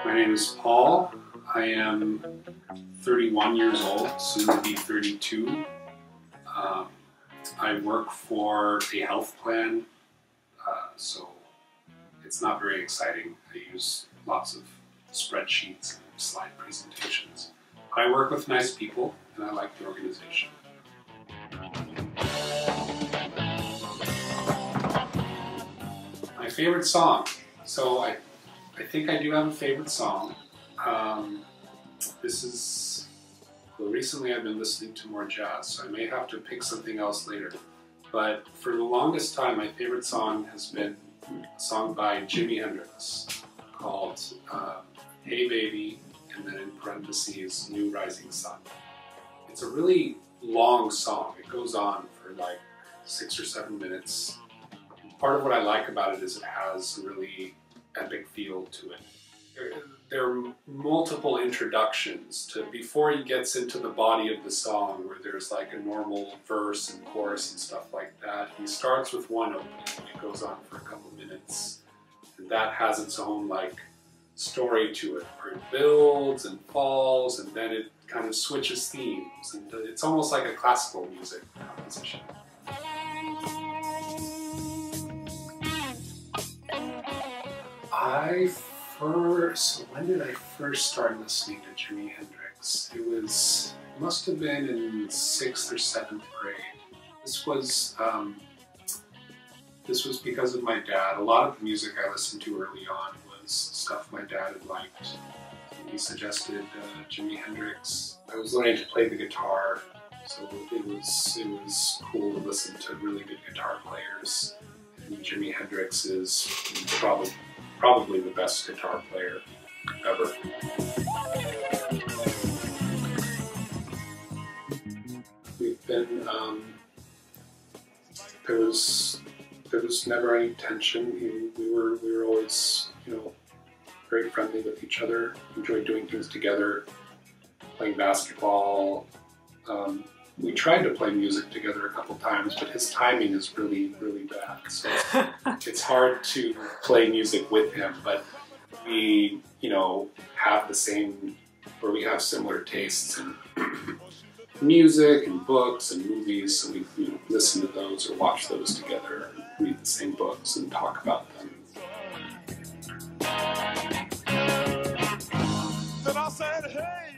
My name is Paul. I am 31 years old, soon to be 32. I work for a health plan, so it's not very exciting. I use lots of spreadsheets and slide presentations. But I work with nice people, and I like the organization. My favorite song. So I think I do have a favorite song. Recently I've been listening to more jazz, so I may have to pick something else later. But for the longest time, my favorite song has been a song by Jimi Hendrix called Hey Baby, and then in parentheses, New Rising Sun. It's a really long song. It goes on for like 6 or 7 minutes. Part of what I like about it is it has a really epic feel to it. There are multiple introductions to before he gets into the body of the song, where there's like a normal verse and chorus and stuff like that. He starts with one opening and it goes on for a couple minutes, and that has its own like story to it, where it builds and falls and then it kind of switches themes, and it's almost like a classical music composition. When did I first start listening to Jimi Hendrix? It must have been in 6th or 7th grade. This was because of my dad. A lot of the music I listened to early on was stuff my dad had liked. He suggested Jimi Hendrix. I was learning to play the guitar, so it was cool to listen to really good guitar players. And Jimi Hendrix is probably the best guitar player ever. We've been, there was never any tension. We were always, very friendly with each other, enjoyed doing things together, playing basketball. We tried to play music together a couple times, but his timing is really, really bad. So it's hard to play music with him, but we, we have similar tastes in music and books and movies, so we listen to those or watch those together, and read the same books and talk about them.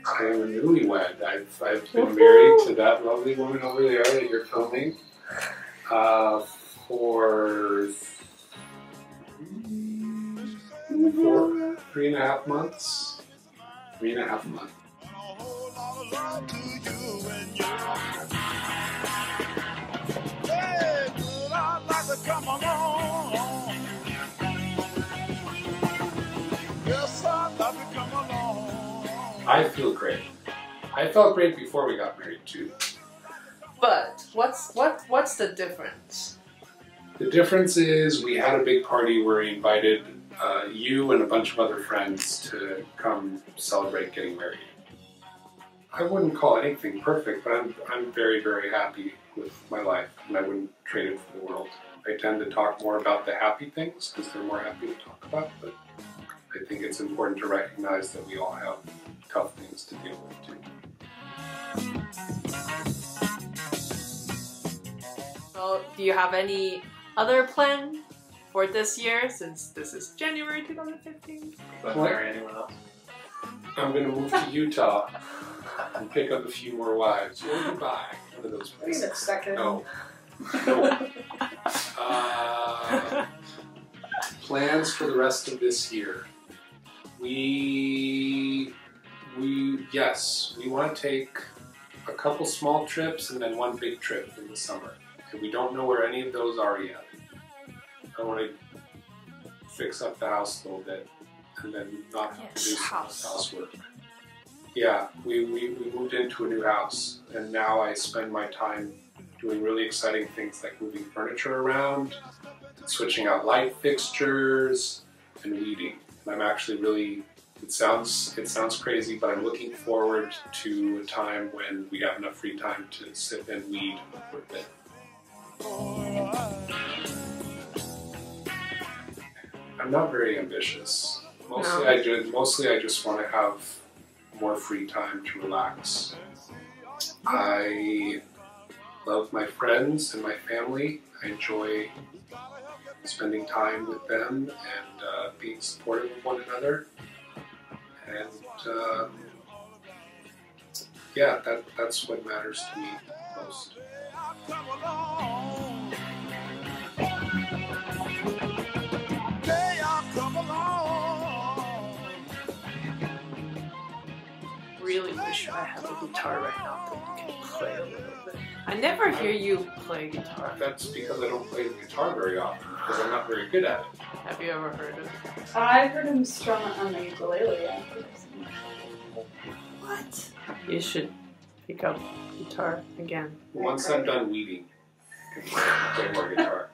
I am a newlywed. I've been married to that lovely woman over there that you're filming for 3.5 months. 3.5 months. I feel great. I felt great before we got married too. But what's the difference? The difference is we had a big party where we invited you and a bunch of other friends to come celebrate getting married. I wouldn't call anything perfect, but I'm very, very happy with my life, and I wouldn't trade it for the world. I tend to talk more about the happy things because they're more happy to talk about, but I think it's important to recognize that we all have tough things to deal with too. So, do you have any other plan for this year, since this is January 2015? Don't marry anyone else. I'm going to move to Utah and pick up a few more wives. Or Dubai, one of those places. Wait a second. No. Plans for the rest of this year. Yes, we want to take a couple small trips and then one big trip in the summer. And we don't know where any of those are yet. I want to fix up the house a little bit and then not have to do some housework. Yeah, we moved into a new house, and now I spend my time doing really exciting things like moving furniture around, switching out light fixtures, and weeding. And I'm actually really, it sounds crazy, but I'm looking forward to a time when we have enough free time to sit and weed for a bit. I'm not very ambitious. Mostly I just want to have more free time to relax. I love my friends and my family. I enjoy spending time with them and being supportive of one another. And yeah, that's what matters to me most. Really wish I had a guitar right now that you can play a little bit. I never hear you play guitar. That's because I don't play the guitar very often, because I'm not very good at it. Have you ever heard it? I've heard him strum it on the ukulele. What? You should pick up guitar again. Once I'm done weeding, I can play more guitar.